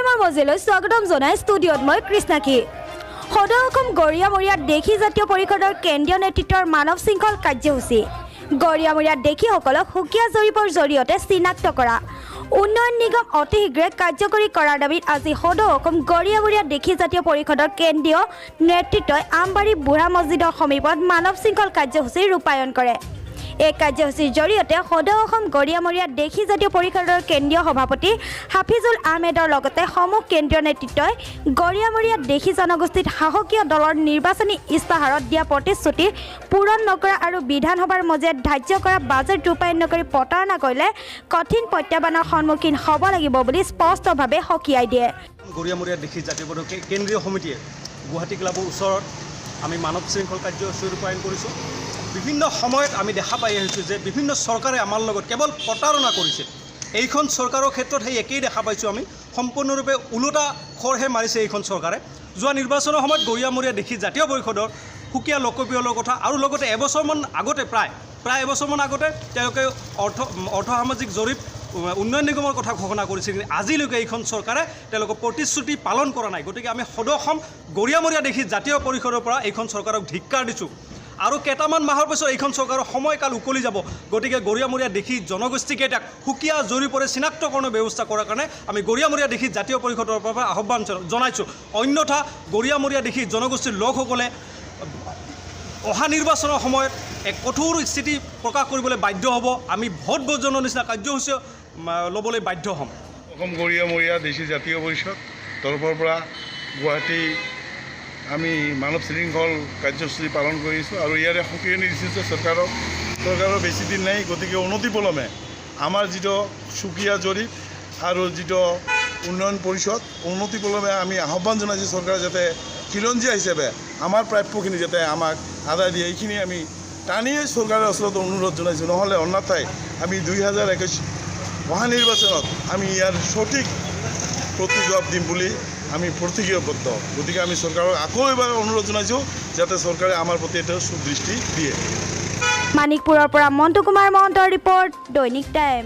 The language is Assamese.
টাইমৰ মজিলৈ স্বাগতম জনাই ষ্টুডিঅ'ত মই কৃষ্ণাকী। সদৌ অসম গৰিয়ামৰীয়া দেশী জাতীয় পৰিষদৰ কেন্দ্ৰীয় নেতৃত্বৰ মানৱ শৃংখল কাৰ্যসূচী গৰিয়ামৰীয়া দেশীসকলক সুকীয়া জৰীপৰ জৰিয়তে চিনাক্ত কৰা উন্নয়ন নিগম অতি শীঘ্ৰে কাৰ্যকৰী কৰাৰ দাবীত আজি সদৌ অসম গৰিয়ামৰীয়া দেশী জাতীয় পৰিষদৰ কেন্দ্ৰীয় নেতৃত্বই আমবাৰী বুঢ়া মছজিদৰ সমীপত মানৱ শৃংখল কাৰ্যসূচী ৰূপায়ণ কৰে। এই কাৰ্যসূচীৰ জৰিয়তে সদৌ অসম গৰিয়ামৰীয়া দেশী জাতীয় পৰিষদৰ কেন্দ্ৰীয় সভাপতি হাফিজুল আহমেদৰ লগতে সমূহ কেন্দ্ৰীয় নেতৃত্বই গৰিয়ামৰীয়া দেশী জনগোষ্ঠীত শাসকীয় দলৰ নিৰ্বাচনী ইস্তাহাৰত দিয়া প্ৰতিশ্ৰুতি পূৰণ নকৰা আৰু বিধানসভাৰ মজিয়াত ধাৰ্য কৰা বাজেট ৰূপায়ণ নকৰি প্ৰতাৰণা কৰিলে কঠিন প্ৰত্যাহ্বানৰ সন্মুখীন হ'ব লাগিব বুলি স্পষ্টভাৱে সকীয়াই দিয়ে। গৰিয়ামৰীয়া দেশী জাতীয় পৰিষদ কেন্দ্ৰীয় সমিতিয়ে গুৱাহাটী ক্লাবৰ ওচৰত আমি মানৱ শৃংখল কাৰ্যসূচী ৰূপায়ণ কৰিছোঁ। বিভিন্ন সময়ত আমি দেখা পাই আহিছোঁ যে বিভিন্ন চৰকাৰে আমাৰ লগত কেৱল প্ৰতাৰণা কৰিছে। এইখন চৰকাৰৰ ক্ষেত্ৰত সেই একেই দেখা পাইছোঁ আমি, সম্পূৰ্ণৰূপে ওলোটা খৰহে মাৰিছে এইখন চৰকাৰে। যোৱা নিৰ্বাচনৰ সময়ত গৰিয়ামৰীয়া দেশী জাতীয় পৰিষদৰ সুকীয়া লোকপ্ৰিয়লৰ কথা আৰু লগতে এবছৰমান আগতে প্ৰায় এবছৰমান আগতে তেওঁলোকে অৰ্থ সামাজিক জৰীপ উন্নয়ন নিগমৰ কথা ঘোষণা কৰিছিল, কিন্তু আজিলৈকে এইখন চৰকাৰে তেওঁলোকৰ প্ৰতিশ্ৰুতি পালন কৰা নাই। গতিকে আমি সদৌ অসম গৰিয়ামৰীয়া দেশী জাতীয় পৰিষদৰ পৰা এইখন চৰকাৰক ধিক্কাৰ দিছোঁ। আৰু কেইটামান মাহৰ পিছত এইখন চৰকাৰৰ সময়কাল উকলি যাব। গতিকে গৰিয়ামৰীয়া দেশী জনগোষ্ঠীকেইটাক সুকীয়া জৰীপৰে চিনাক্তকৰণৰ ব্যৱস্থা কৰাৰ কাৰণে আমি গৰিয়ামৰীয়া দেশী জাতীয় পৰিষদৰ পৰা আহ্বান জনাইছোঁ। অন্যথা গৰিয়ামৰীয়া দেশী জনগোষ্ঠীৰ লোকসকলে অহা নিৰ্বাচনৰ সময়ত এক কঠোৰ স্থিতি প্ৰকাশ কৰিবলৈ বাধ্য হ'ব। আমি ভোট বৰ্জনৰ নিচিনা কাৰ্যসূচী ল'বলৈ বাধ্য হ'ম। অসম গৰিয়ামৰীয়া দেশী জাতীয় পৰিষদ তৰফৰ পৰা গুৱাহাটী আমি মানৱ শৃংখল কাৰ্যসূচী পালন কৰিছোঁ আৰু ইয়াৰে সক্ৰিয় নিৰ্দিষ্ট চৰকাৰৰ বেছি দিন নাই। গতিকে অনতিপলমে আমাৰ যিটো সুকীয়া জৰীপ আৰু যিটো উন্নয়ন পৰিষদ অনতিপলমে আমি আহ্বান জনাইছোঁ চৰকাৰে যাতে খিলঞ্জীয়া হিচাপে আমাৰ প্ৰাপ্যখিনি যাতে আমাক আদায় দিয়ে, এইখিনি আমি টানিয়ে চৰকাৰৰ ওচৰত অনুৰোধ জনাইছোঁ। নহ'লে অন্যথাই আমি 2021 অহা নিৰ্বাচনত আমি ইয়াৰ সঠিক প্ৰতিজবাব দিম বুলি আমি প্ৰতিজ্ঞাবদ্ধ। গতিকে আমি চৰকাৰক আকৌ এবাৰ অনুৰোধ জনাইছোঁ যাতে চৰকাৰে আমাৰ প্ৰতি এটা সুদৃষ্টি দিয়ে। মানিকপুৰৰ পৰা মণ্টু কুমাৰ মহন্তৰ ৰিপৰ্ট, দৈনিক টাইম।